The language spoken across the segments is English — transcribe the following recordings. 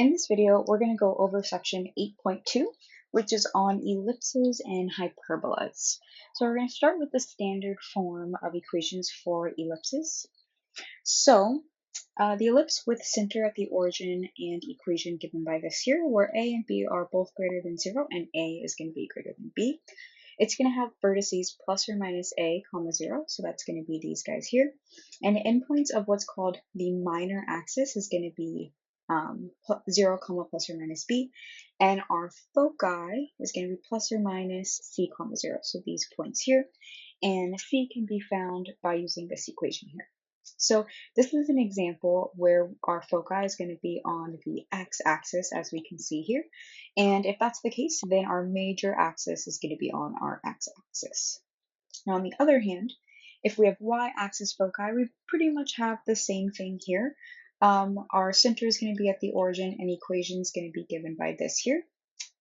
In this video, we're going to go over section 8.2, which is on ellipses and hyperbolas. So we're going to start with the standard form of equations for ellipses. So the ellipse with center at the origin and equation given by this here, where a and b are both greater than 0 and a is going to be greater than b. It's going to have vertices plus or minus a, comma 0, so that's going to be these guys here. And the endpoints of what's called the minor axis is going to be 0, comma plus or minus b, and our foci is going to be plus or minus c, comma 0, so these points here, and c can be found by using this equation here. So this is an example where our foci is going to be on the x-axis, as we can see here, and if that's the case, then our major axis is going to be on our x-axis. Now on the other hand, if we have y-axis foci, we pretty much have the same thing here. Our center is going to be at the origin, and equation is going to be given by this here.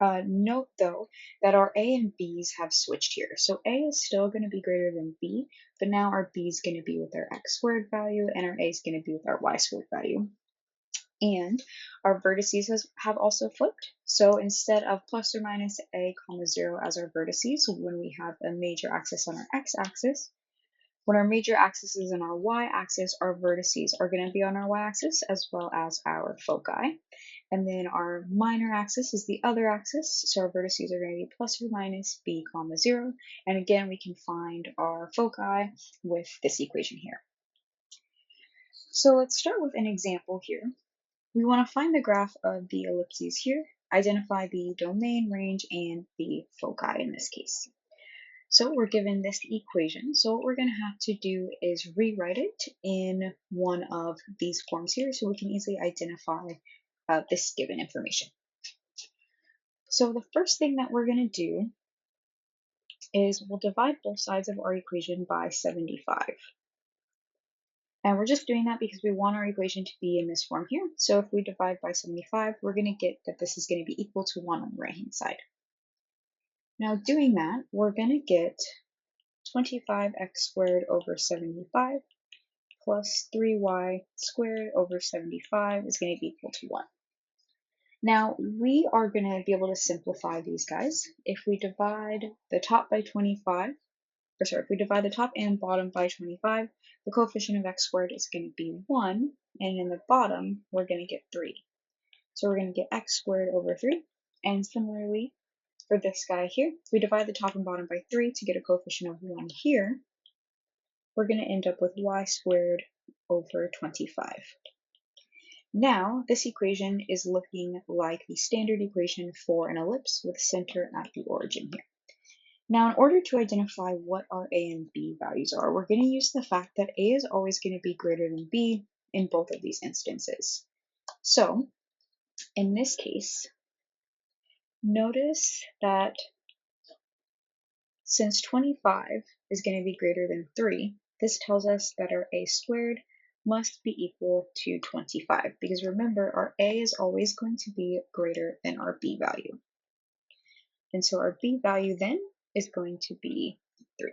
Note though that our a and b's have switched here. So a is still going to be greater than b, but now our b is going to be with our x squared value, and our a is going to be with our y squared value. And our vertices have also flipped. So instead of plus or minus a, comma 0 as our vertices, when we have a major axis on our x-axis, when our major axis is on our y-axis, our vertices are going to be on our y-axis as well as our foci. And then our minor axis is the other axis, so our vertices are going to be plus or minus b, comma 0. And again, we can find our foci with this equation here. So let's start with an example here. We want to find the graph of the ellipses here, identify the domain, range, and the foci in this case. So we're given this equation. So what we're going to have to do is rewrite it in one of these forms here so we can easily identify this given information. So the first thing that we're going to do is we'll divide both sides of our equation by 75. And we're just doing that because we want our equation to be in this form here. So if we divide by 75, we're going to get that this is going to be equal to 1 on the right-hand side. Now doing that, we're going to get 25x squared over 75 plus 3y squared over 75 is going to be equal to 1. Now we are going to be able to simplify these guys. If we divide the top by 25, if we divide the top and bottom by 25, the coefficient of x squared is going to be 1, and in the bottom, we're going to get 3. So we're going to get x squared over 3, and similarly, for this guy here, if we divide the top and bottom by 3 to get a coefficient of 1 here, we're going to end up with y squared over 25. Now, this equation is looking like the standard equation for an ellipse with center at the origin here. Now, in order to identify what our a and b values are, we're going to use the fact that a is always going to be greater than b in both of these instances. So, in this case, notice that since 25 is going to be greater than 3, this tells us that our a squared must be equal to 25, because remember, our a is always going to be greater than our b value. And so our b value then is going to be 3.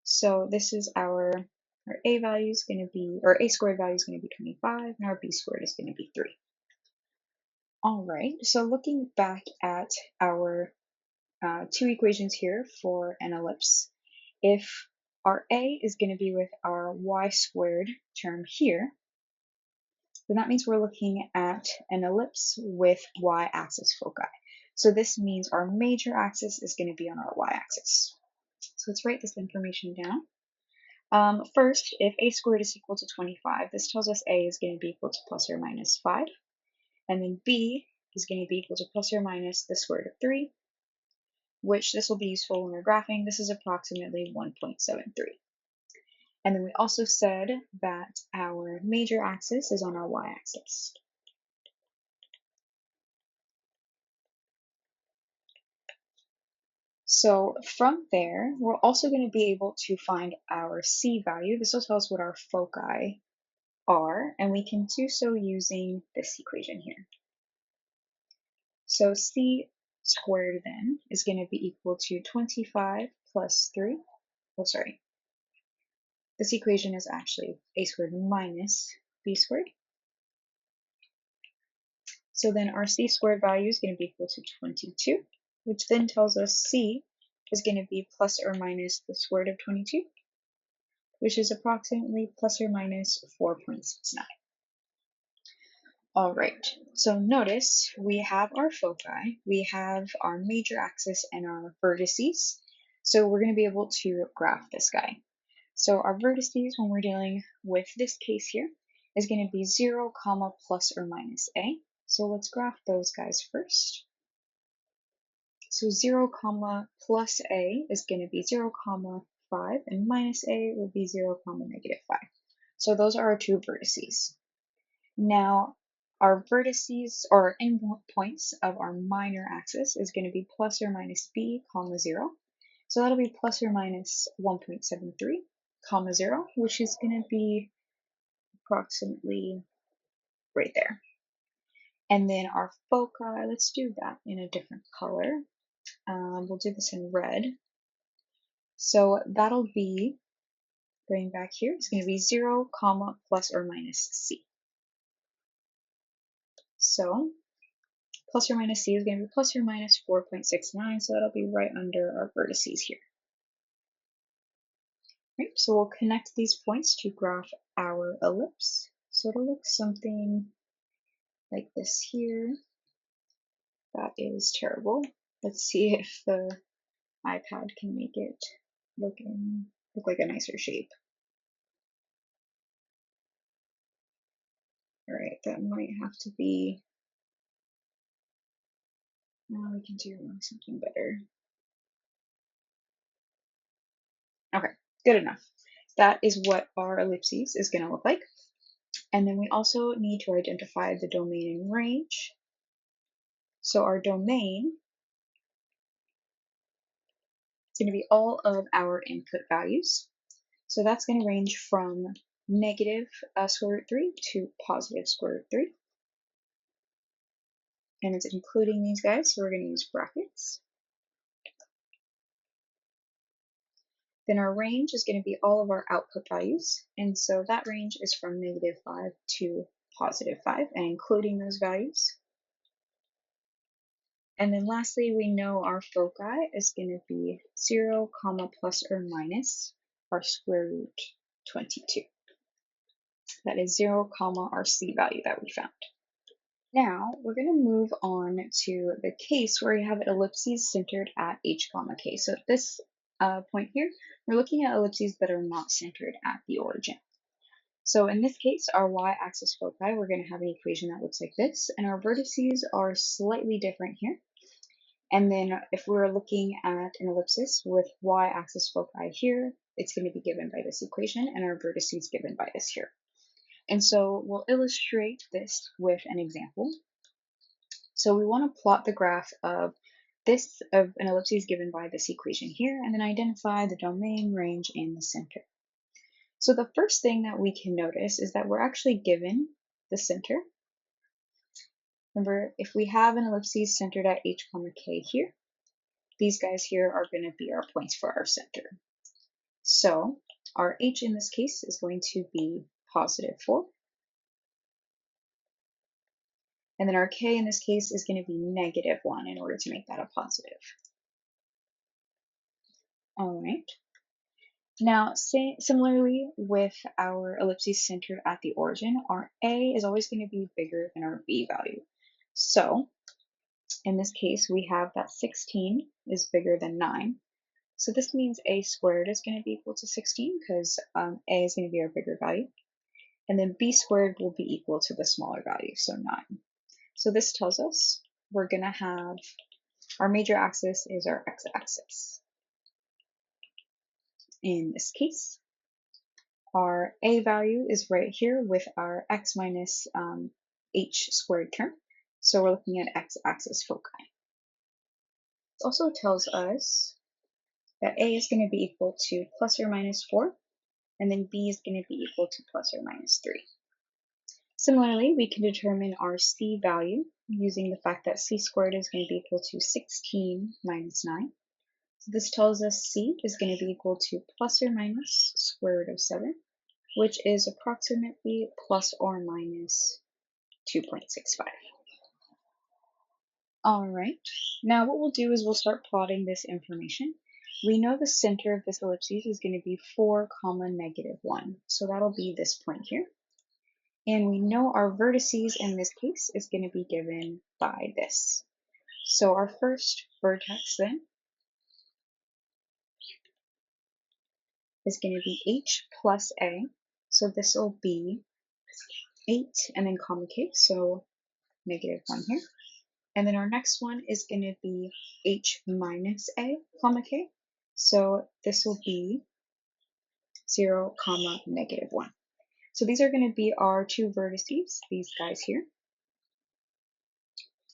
So this is our a value is going to be, or a squared value is going to be 25, and our b squared is going to be 3. All right, so looking back at our two equations here for an ellipse, if our a is going to be with our y squared term here, then that means we're looking at an ellipse with y-axis foci. So this means our major axis is going to be on our y-axis. So let's write this information down. First, if a squared is equal to 25, this tells us a is going to be equal to plus or minus 5. And then b is going to be equal to plus or minus the square root of 3, which this will be useful when we're graphing. This is approximately 1.73. And then we also said that our major axis is on our y-axis. So from there, we're also going to be able to find our c value. This will tell us what our foci are, and we can do so using this equation here. So c squared then is going to be equal to 25 plus 3. Oh, sorry. This equation is actually a squared minus b squared. So then our c squared value is going to be equal to 22, which then tells us c is going to be plus or minus the square root of 22, which is approximately plus or minus 4.69. All right, so notice we have our foci, we have our major axis and our vertices. So we're going to be able to graph this guy. So our vertices, when we're dealing with this case here, is going to be 0, comma, plus or minus a. So let's graph those guys first. So 0, comma, plus a is going to be 0, comma, 5, and minus a would be 0, comma, negative 5. So those are our two vertices. Now, our vertices or endpoints of our minor axis is going to be plus or minus b, comma, 0. So that'll be plus or minus 1.73, comma, 0, which is going to be approximately right there. And then our foci, let's do that in a different color. We'll do this in red. So that'll be, going back here, it's going to be 0, comma, plus or minus c. So plus or minus c is going to be plus or minus 4.69, so that'll be right under our vertices here. Right, so we'll connect these points to graph our ellipse. So it'll look something like this here. That is terrible. Let's see if the iPad can make it look like a nicer shape. Alright, that might have to be, now we can do something better. Okay, good enough. That is what our ellipses is going to look like. And then we also need to identify the domain and range. So our domain is going to be all of our input values. So that's going to range from negative square root 3 to positive square root 3. And it's including these guys, so we're going to use brackets. Then our range is going to be all of our output values. And so that range is from negative 5 to positive 5, and including those values. And then lastly, we know our foci is going to be 0, comma, plus or minus our square root 22. That is 0, comma, our c value that we found. Now we're going to move on to the case where we have ellipses centered at h, comma, k. So at this point here, we're looking at ellipses that are not centered at the origin. So in this case, our y-axis foci, we're going to have an equation that looks like this, and our vertices are slightly different here. And then if we're looking at an ellipsis with y-axis foci here, it's going to be given by this equation, and our vertices given by this here. And so we'll illustrate this with an example. So we want to plot the graph of an ellipsis given by this equation here, and then identify the domain, range, and the center. So the first thing that we can notice is that we're actually given the center. Remember, if we have an ellipsis centered at h, comma, k here, these guys here are going to be our points for our center. So our h in this case is going to be positive 4. And then our k in this case is going to be negative 1 in order to make that a positive. All right. Now, similarly with our ellipses centered at the origin, our a is always going to be bigger than our b value. So in this case, we have that 16 is bigger than 9. So this means a squared is going to be equal to 16 because a is going to be our bigger value. And then b squared will be equal to the smaller value, so 9. So this tells us we're going to have our major axis is our x-axis. In this case, our a value is right here with our x minus h squared term. So we're looking at x-axis foci. It also tells us that a is going to be equal to plus or minus 4, and then b is going to be equal to plus or minus 3. Similarly, we can determine our c value using the fact that c squared is going to be equal to 16 minus 9. So this tells us c is going to be equal to plus or minus square root of 7, which is approximately plus or minus 2.65. All right, now what we'll do is we'll start plotting this information. We know the center of this ellipsis is going to be 4, comma, -1. So that'll be this point here. And we know our vertices in this case is going to be given by this. So our first vertex then is going to be h plus a. So this will be 8 and then comma k, so -1 here. And then our next one is going to be h minus a, comma k. So this will be 0, comma, -1. So these are going to be our two vertices, these guys here.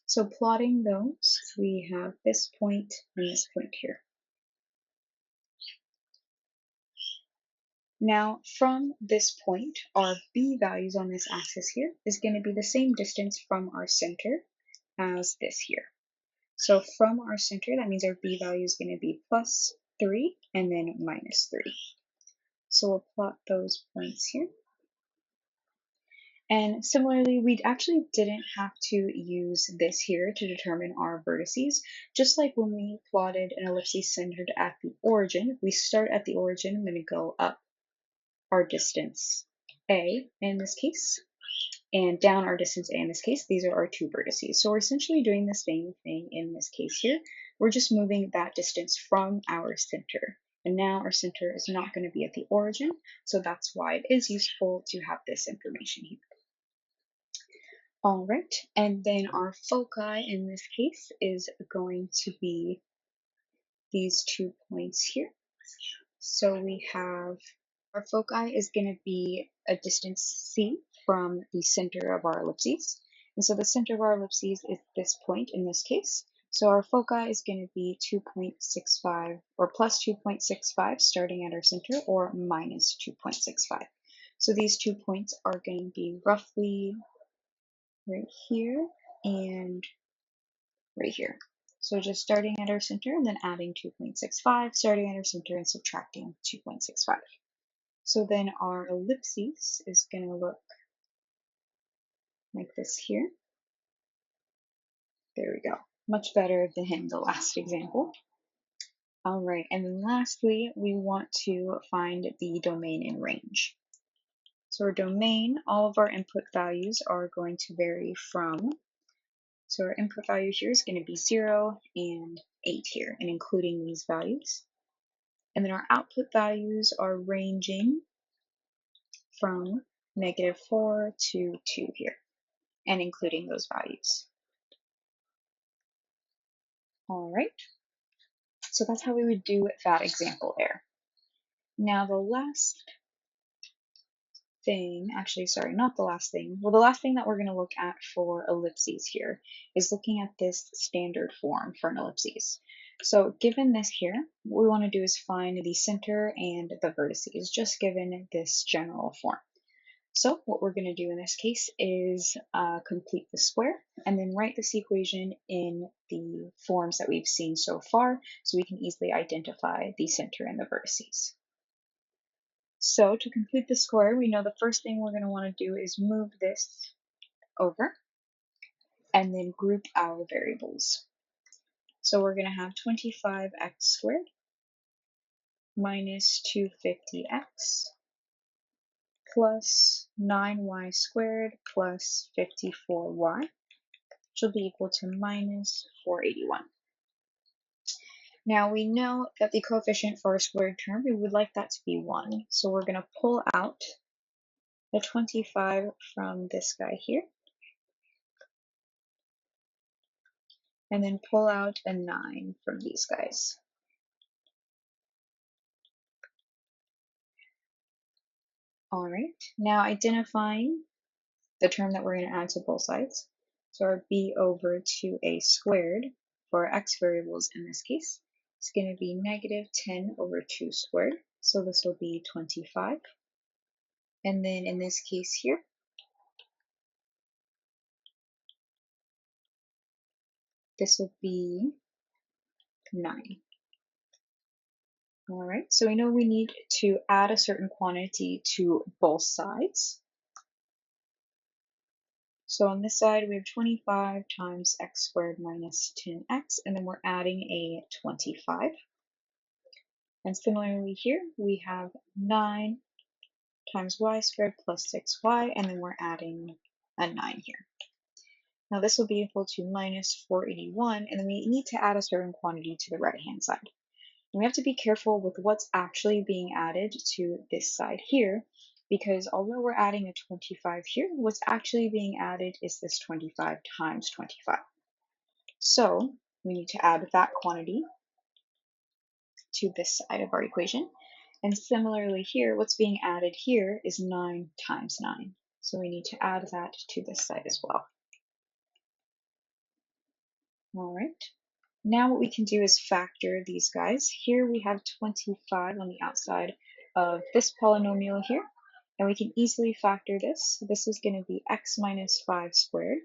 So plotting those, we have this point and this point here. Now, from this point, our b values on this axis here is going to be the same distance from our center as this here. So from our center, that means our b value is going to be +3 and then -3. So we'll plot those points here. And similarly, we actually didn't have to use this here to determine our vertices. Just like when we plotted an ellipsis centered at the origin, we start at the origin and then go up our distance a in this case, and down our distance a in this case. These are our two vertices. So we're essentially doing the same thing in this case here. We're just moving that distance from our center. And now our center is not going to be at the origin, so that's why it is useful to have this information here. All right, and then our foci in this case is going to be these 2 points here. So we have our foci is going to be a distance c from the center of our ellipses. And so the center of our ellipses is this point in this case. So our foci is going to be 2.65 or plus 2.65 starting at our center, or minus 2.65. So these 2 points are going to be roughly right here and right here. So just starting at our center and then adding 2.65, starting at our center and subtracting 2.65. So then our ellipses is going to look like this here. There we go. Much better than the last example. All right, and then lastly, we want to find the domain and range. So our domain, all of our input values are going to vary from, so our input value here is going to be 0 and 8 here, and including these values. And then our output values are ranging from -4 to 2 here, and including those values. All right, so that's how we would do that example there. Now the last thing, actually, sorry, not the last thing. Well, the last thing that we're going to look at for ellipses here is looking at this standard form for an ellipses. So given this here, what we want to do is find the center and the vertices, just given this general form. So what we're going to do in this case is complete the square and then write this equation in the forms that we've seen so far so we can easily identify the center and the vertices. So to complete the square, we know the first thing we're going to want to do is move this over and then group our variables. So we're going to have 25x squared minus 250x plus 9y squared plus 54y, which will be equal to minus 481. Now we know that the coefficient for a squared term, we would like that to be 1. So we're going to pull out the 25 from this guy here, and then pull out a 9 from these guys. All right, now identifying the term that we're going to add to both sides. So our b over 2a squared for our x variables in this case is going to be -10 over 2 squared. So this will be 25. And then in this case here, this will be 9. All right, so we know we need to add a certain quantity to both sides. So on this side, we have 25 times x squared minus 10x, and then we're adding a 25. And similarly here, we have 9 times y squared plus 6y, and then we're adding a 9 here. Now this will be equal to minus 481, and then we need to add a certain quantity to the right-hand side. And we have to be careful with what's actually being added to this side here, because although we're adding a 25 here, what's actually being added is this 25 times 25. So we need to add that quantity to this side of our equation. And similarly here, what's being added here is 9 times 9. So we need to add that to this side as well. All right. Now what we can do is factor these guys. Here we have 25 on the outside of this polynomial here, and we can easily factor this. This is going to be x minus 5 squared.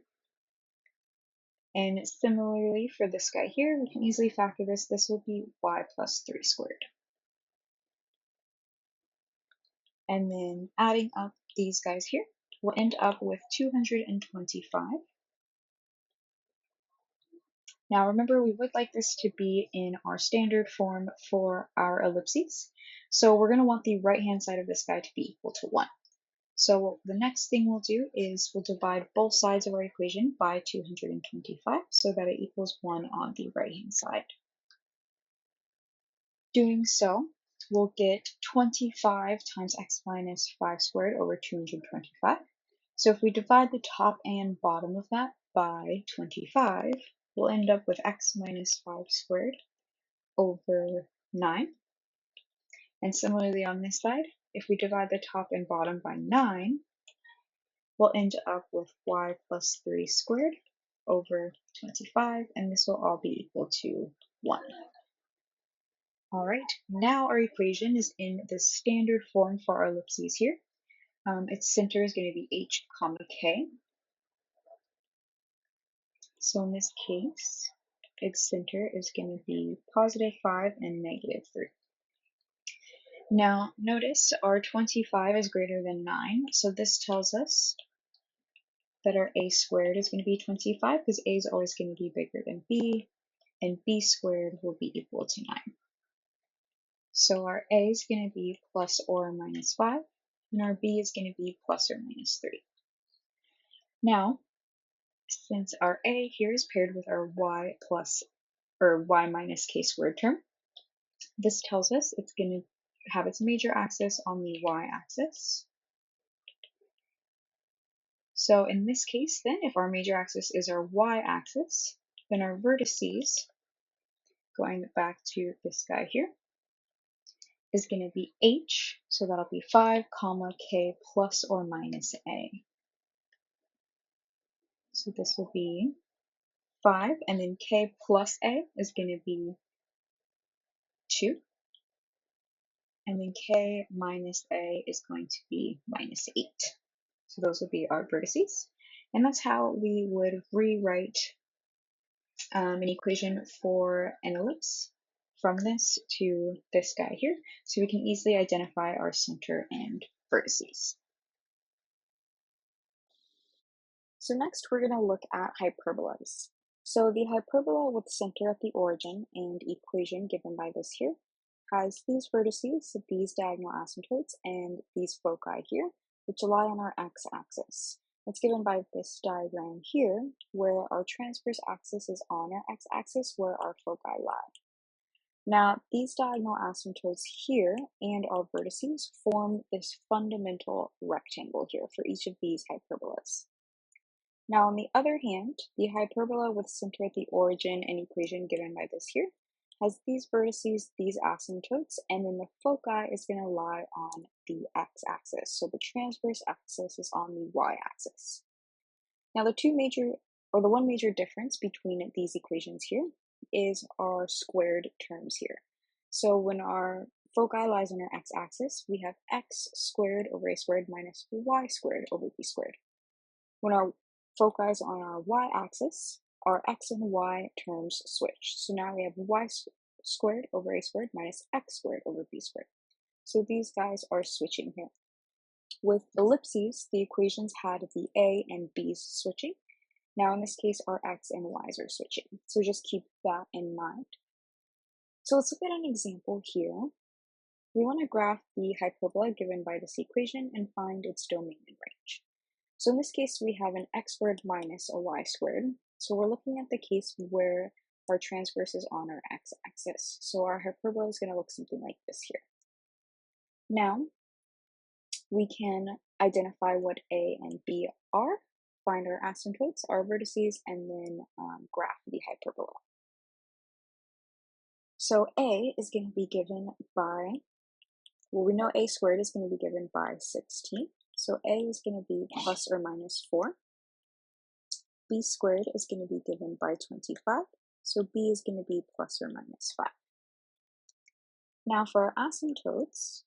And similarly for this guy here, we can easily factor this. This will be y plus 3 squared. And then adding up these guys here, we'll end up with 225. Now remember, we would like this to be in our standard form for our ellipses. So we're going to want the right-hand side of this guy to be equal to 1. So the next thing we'll do is we'll divide both sides of our equation by 225 so that it equals 1 on the right-hand side. Doing so, we'll get 25 times x minus 5 squared over 225. So if we divide the top and bottom of that by 25, we'll end up with x minus 5 squared over 9. And similarly on this side, if we divide the top and bottom by 9, we'll end up with y plus 3 squared over 25, and this will all be equal to 1. All right, now our equation is in the standard form for our ellipses here. Its center is going to be h comma k. So in this case, its center is going to be positive 5 and negative 3. Now notice our 25 is greater than 9, so this tells us that our a squared is going to be 25 because a is always going to be bigger than b, and b squared will be equal to 9. So our a is going to be plus or minus 5, and our b is going to be plus or minus 3. Now, since our a here is paired with our y plus or y minus k squared term, this tells us it's going to have its major axis on the y-axis. So in this case then, if our major axis is our y-axis, then our vertices, going back to this guy here, is going to be h, so that'll be 5 comma k plus or minus a. So this will be 5, and then k plus a is going to be 2, and then k minus a is going to be minus 8. So those would be our vertices, and that's how we would rewrite an equation for an ellipse from this to this guy here, so we can easily identify our center and vertices. So next we're going to look at hyperbolas. So the hyperbola with center at the origin and equation given by this here has these vertices, these diagonal asymptotes, and these foci here, which lie on our x-axis. It's given by this diagram here, where our transverse axis is on our x-axis, where our foci lie. Now, these diagonal asymptotes here and our vertices form this fundamental rectangle here for each of these hyperbolas. Now, on the other hand, the hyperbola with center at the origin and equation given by this here has these vertices, these asymptotes, and then the foci is going to lie on the x-axis. So the transverse axis is on the y-axis. Now, the one major difference between these equations here is our squared terms here. So when our foci lies on our x-axis, we have x squared over a squared minus y squared over b squared. When our foci is on our y-axis, our x and y terms switch. So now we have y squared over a squared minus x squared over b squared. So these guys are switching here. With ellipses, the equations had the a and b's switching. Now in this case, our x and y's are switching. So just keep that in mind. So let's look at an example here. We want to graph the hyperbola given by this equation and find its domain and range. So in this case, we have an x squared minus a y squared. So we're looking at the case where our transverse is on our x-axis. So our hyperbola is going to look something like this here. Now, we can identify what a and b are, find our asymptotes, our vertices, and then graph the hyperbola. So a is going to be given by, well, we know a squared is going to be given by 16. So a is going to be plus or minus 4. B squared is going to be given by 25. So b is going to be plus or minus 5. Now for our asymptotes,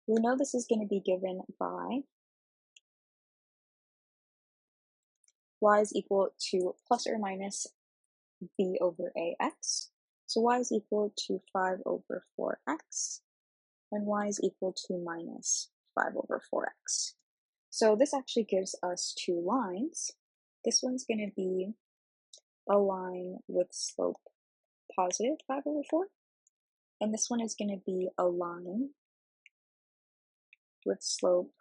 we know this is going to be given by y is equal to plus or minus b over ax. So y is equal to 5 over 4x, and y is equal to minus 5 over 4x. So this actually gives us two lines. This one's going to be a line with slope positive 5 over 4, and this one is going to be a line with slope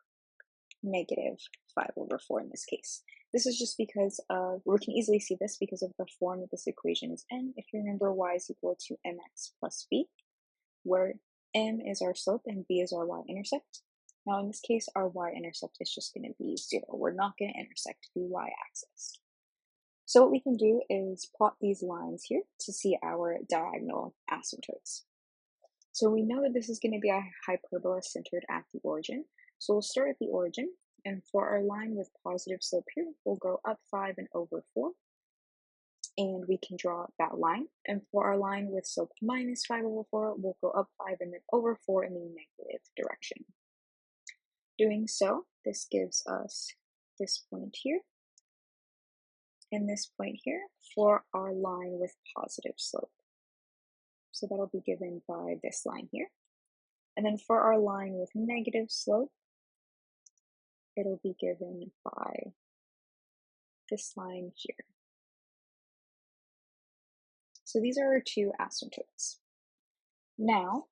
negative 5 over 4 in this case. This is just because we can easily see this because of the form that this equation is in. If you remember, y is equal to mx plus b, where m is our slope and b is our y-intercept. Now in this case, our y-intercept is just going to be 0. We're not going to intersect the y-axis. So what we can do is plot these lines here to see our diagonal asymptotes. So we know that this is going to be a hyperbola centered at the origin. So we'll start at the origin, and for our line with positive slope here, we'll go up 5 and over 4, and we can draw that line. And for our line with slope minus 5 over 4, we'll go up 5 and then over 4 in the negative direction. Doing so, this gives us this point here, and this point here for our line with positive slope. So that'll be given by this line here. And then for our line with negative slope, it'll be given by this line here. So these are our two asymptotes. Now,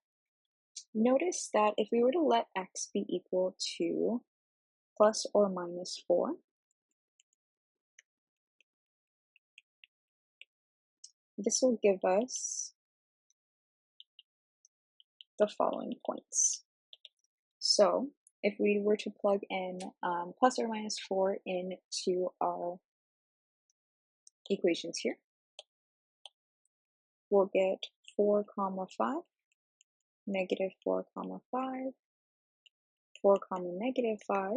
notice that if we were to let x be equal to plus or minus 4, this will give us the following points. So if we were to plug in plus or minus 4 into our equations here, we'll get 4 comma 5, negative 4 comma 5, 4 comma negative 5,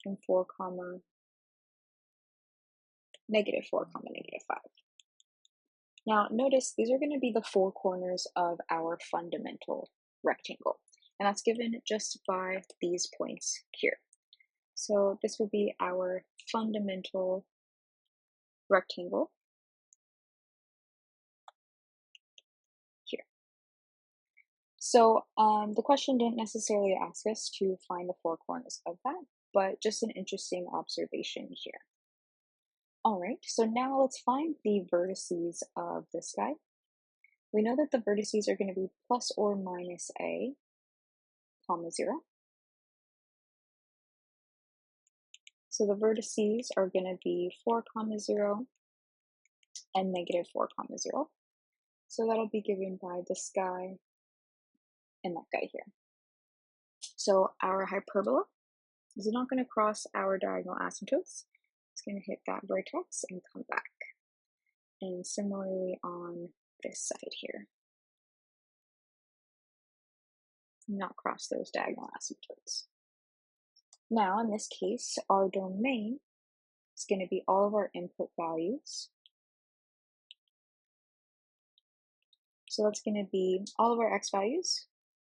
and 4 comma negative 4 comma negative 5. Now notice these are going to be the four corners of our fundamental rectangle, and that's given just by these points here. So this would be our fundamental rectangle here. So the question didn't necessarily ask us to find the four corners of that, but just an interesting observation here. Alright, so now let's find the vertices of this guy. We know that the vertices are going to be plus or minus a, comma 0. So the vertices are going to be 4 comma 0 and negative 4 comma 0. So that'll be given by this guy and that guy here. So our hyperbola is not going to cross our diagonal asymptotes. It's going to hit that vertex and come back. And similarly on this side here. Not cross those diagonal asymptotes. Now in this case, our domain is going to be all of our input values. So that's going to be all of our x values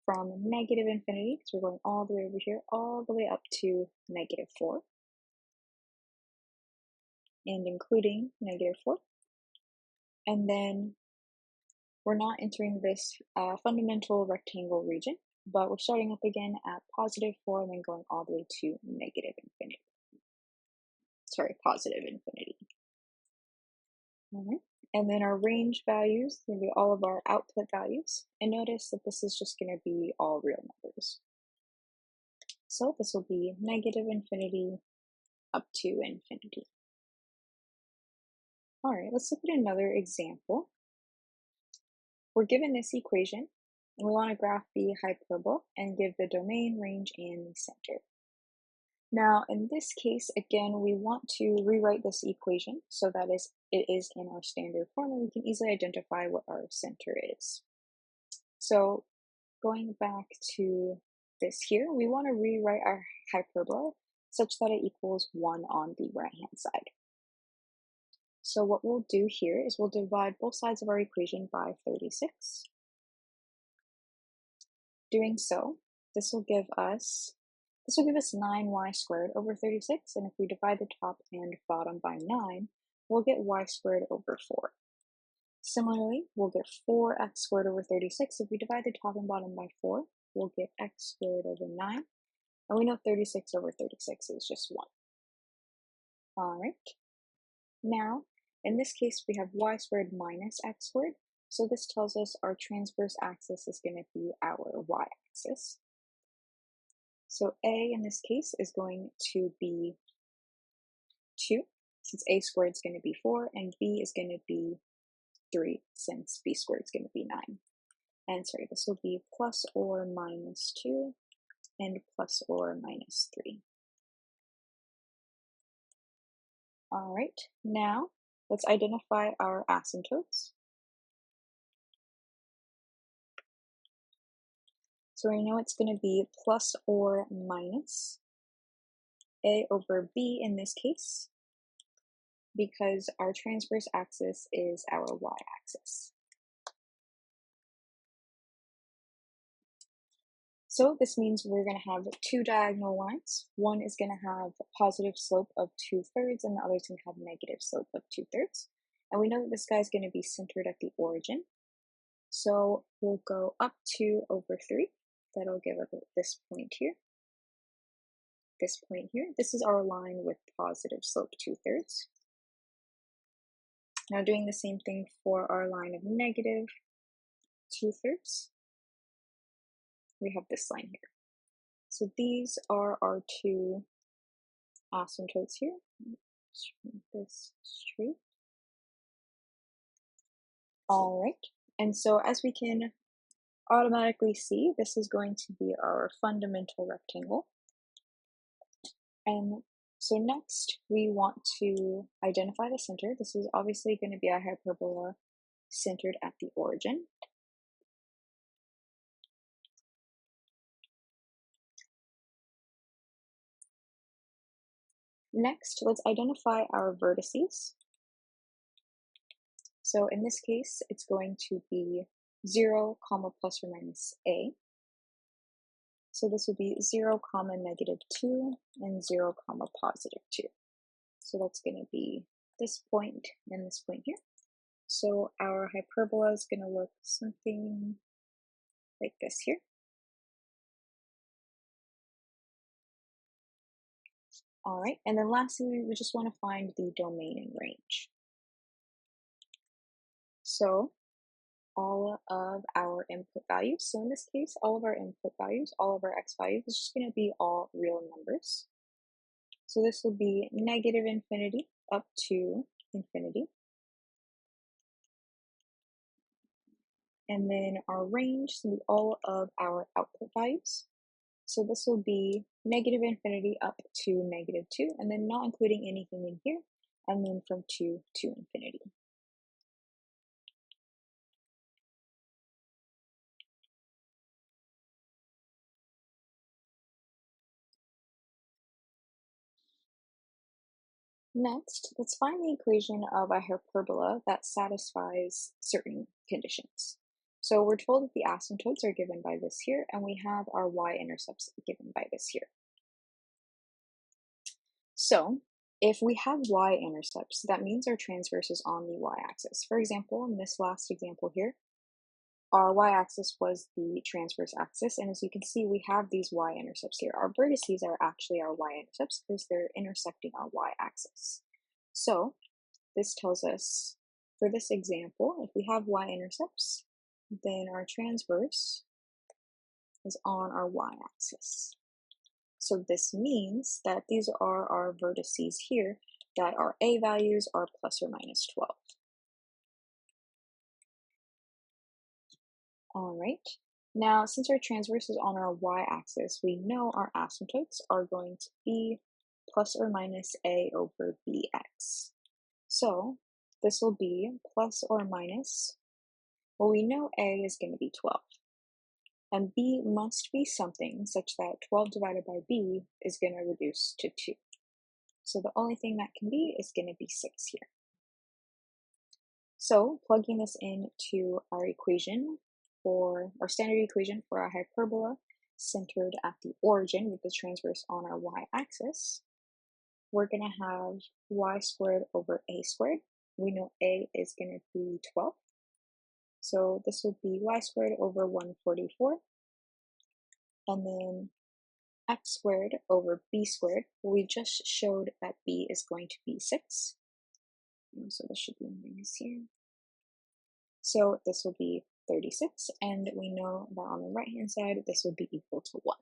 from negative infinity, so we're going all the way over here, all the way up to negative 4. And including negative 4. And then we're not entering this fundamental rectangle region. but we're starting up again at positive 4 and then going all the way to negative infinity. Sorry, positive infinity. All right. And then our range values will be all of our output values. And notice that this is just going to be all real numbers. So this will be negative infinity up to infinity. All right, let's look at another example. We're given this equation, and we want to graph the hyperbola and give the domain, range, and the center. Now, in this case, again, we want to rewrite this equation so that it is in our standard form, and we can easily identify what our center is. So going back to this here, we want to rewrite our hyperbola such that it equals 1 on the right-hand side. So what we'll do here is we'll divide both sides of our equation by 36. Doing so, this will give us 9y squared over 36, and if we divide the top and bottom by 9, we'll get y squared over 4. Similarly, we'll get 4x squared over 36. If we divide the top and bottom by 4, we'll get x squared over 9, and we know 36 over 36 is just 1. All right. Now, in this case, we have y squared minus x squared, so this tells us our transverse axis is going to be our y-axis. So a in this case is going to be 2, since a squared is going to be 4, and b is going to be 3, since b squared is going to be 9. And sorry, this will be plus or minus 2 and plus or minus 3. All right, now let's identify our asymptotes. So we know it's going to be plus or minus a over b in this case, because our transverse axis is our y-axis. So this means we're going to have two diagonal lines. One is going to have a positive slope of 2/3 and the other is going to have a negative slope of 2/3. And we know that this guy is going to be centered at the origin. So we'll go up 2 over 3. That'll give us this point here. This point here. This is our line with positive slope 2/3. Now doing the same thing for our line of negative 2/3. We have this line here. So these are our two asymptotes here. Let's make this straight. All right, and so as we can automatically see, this is going to be our fundamental rectangle. And so next we want to identify the center. This is obviously going to be a hyperbola centered at the origin. Next, let's identify our vertices. So in this case, it's going to be 0, comma, plus or minus a. So this would be 0, comma, negative 2 and 0, comma, positive 2. So that's going to be this point and this point here. So our hyperbola is going to look something like this here. All right, and then lastly, we just want to find the domain and range. So all of our input values, so in this case, all of our input values, all of our x values, is just going to be all real numbers. So this will be negative infinity up to infinity. And then our range will be all of our output values. So this will be negative infinity up to negative 2, and then not including anything in here, and then from 2 to infinity. Next, let's find the equation of a hyperbola that satisfies certain conditions. So we're told that the asymptotes are given by this here, and we have our y-intercepts given by this here. So if we have y-intercepts, that means our transverse is on the y-axis. For example, in this last example here, our y-axis was the transverse axis, and as you can see, we have these y-intercepts here. Our vertices are actually our y-intercepts because they're intersecting our y-axis. So this tells us, for this example, if we have y-intercepts, then our transverse is on our y-axis. So this means that these are our vertices here, that our a values are plus or minus 12. All right, now since our transverse is on our y-axis, we know our asymptotes are going to be plus or minus a over bx. So this will be plus or minus, well, we know a is going to be 12, and b must be something such that 12 divided by b is going to reduce to 2. So the only thing that can be is going to be 6 here. So plugging this into our equation, for our standard equation for our hyperbola centered at the origin with the transverse on our y-axis, we're going to have y squared over a squared. We know a is going to be 12. So this would be y squared over 144. And then x squared over b squared. We just showed that b is going to be 6. So this should be minus here. So this will be 36, and we know that on the right hand side this would be equal to 1.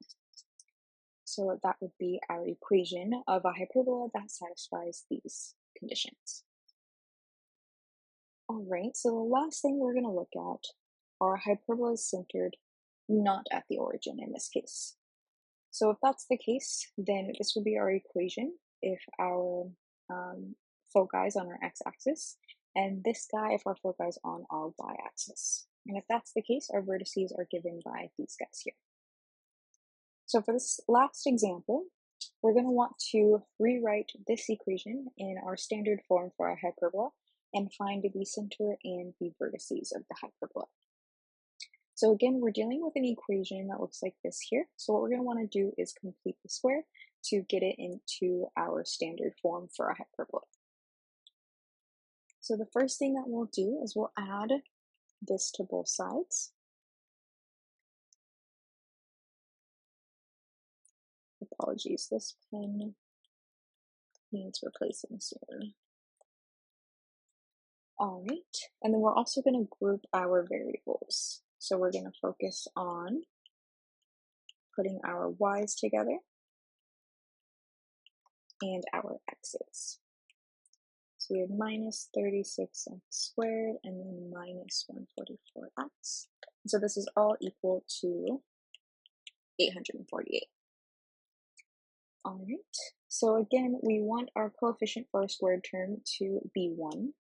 So that would be our equation of a hyperbola that satisfies these conditions. Alright, so the last thing we're going to look at are hyperbolas centered not at the origin in this case. So if that's the case, then this would be our equation if our foci is on our x-axis, and this guy if our foci is on our y-axis. And if that's the case, our vertices are given by these guys here. So for this last example, we're going to want to rewrite this equation in our standard form for our hyperbola and find the center and the vertices of the hyperbola. So again, we're dealing with an equation that looks like this here. So what we're going to want to do is complete the square to get it into our standard form for a hyperbola. So the first thing that we'll do is we'll add this to both sides. Apologies, this pen needs replacing soon. All right, and then we're also going to group our variables. So we're going to focus on putting our y's together and our x's. So we have minus 36x squared and then minus 144x. So this is all equal to 848. All right, so again, we want our coefficient for our squared term to be 1.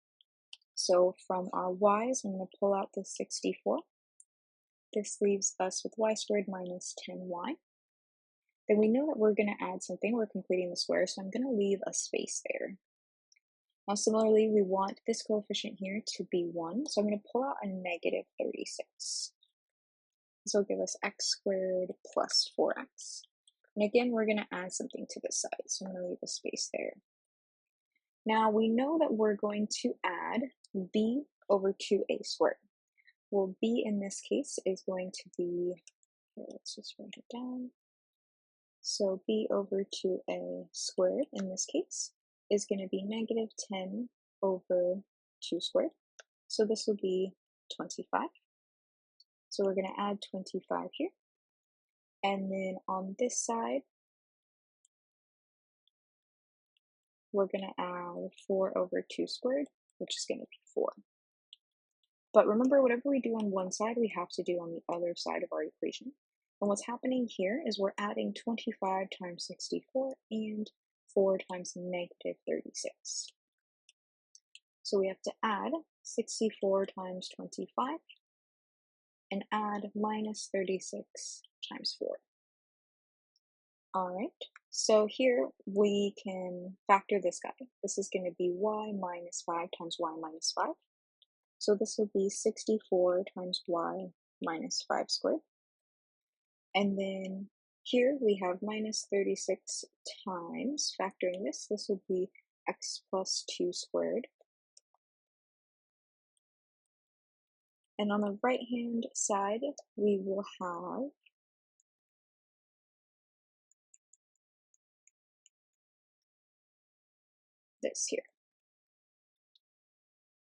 So from our y's, I'm going to pull out the 64. This leaves us with y squared minus 10y. Then we know that we're going to add something. We're completing the square, so I'm going to leave a space there. Now similarly, we want this coefficient here to be 1, so I'm going to pull out a negative 36. This will give us x squared plus 4x. And again, we're going to add something to this side, so I'm going to leave a space there. Now we know that we're going to add b over 2a squared. Well, b in this case is going to be, here, let's just write it down. So b over 2a squared in this case is going to be negative 10 over 2 squared. So this will be 25. So we're going to add 25 here. And then on this side, we're going to add 4 over 2 squared, which is going to be 4. But remember, whatever we do on one side, we have to do on the other side of our equation. And what's happening here is we're adding 25 times 64 and 4 times negative 36. So we have to add 64 times 25 and add minus 36 times 4. All right, so here we can factor this guy. This is going to be y minus 5 times y minus 5. So this would be 64 times y minus 5 squared. And then here we have minus 36 times, factoring this would be x plus 2 squared. And on the right-hand side, we will have this here.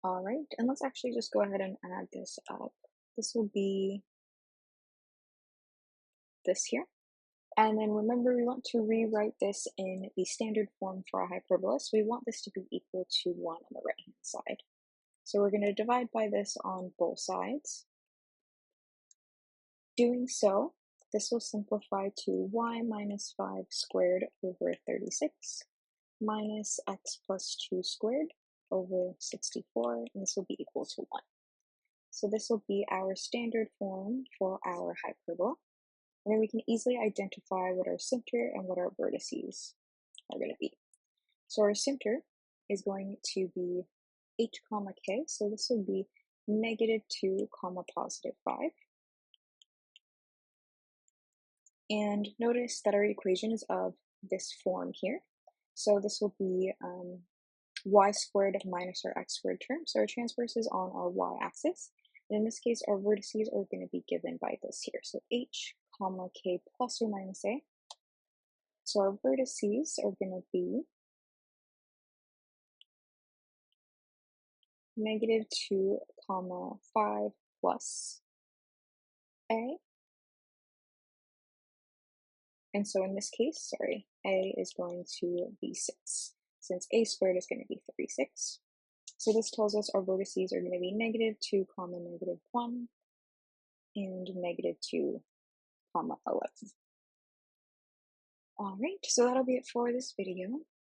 All right, and let's actually just go ahead and add this up. This will be this here. And then remember, we want to rewrite this in the standard form for a hyperbola. So we want this to be equal to 1 on the right-hand side. So we're going to divide by this on both sides. Doing so, this will simplify to y minus 5 squared over 36 minus x plus 2 squared over 64, and this will be equal to 1. So this will be our standard form for our hyperbola. And then we can easily identify what our center and what our vertices are going to be. So our center is going to be h comma k, so this will be negative 2 comma positive 5. And notice that our equation is of this form here. So this will be y squared minus our x squared term. So our transverse is on our y-axis. And in this case, our vertices are going to be given by this here. So h comma k plus or minus a. So our vertices are going to be negative 2 comma 5 plus a. And so in this case, a is going to be 6, since a squared is going to be 36. So this tells us our vertices are going to be negative 2 comma negative 1 and negative 2 comma 11. All right, so that'll be it for this video.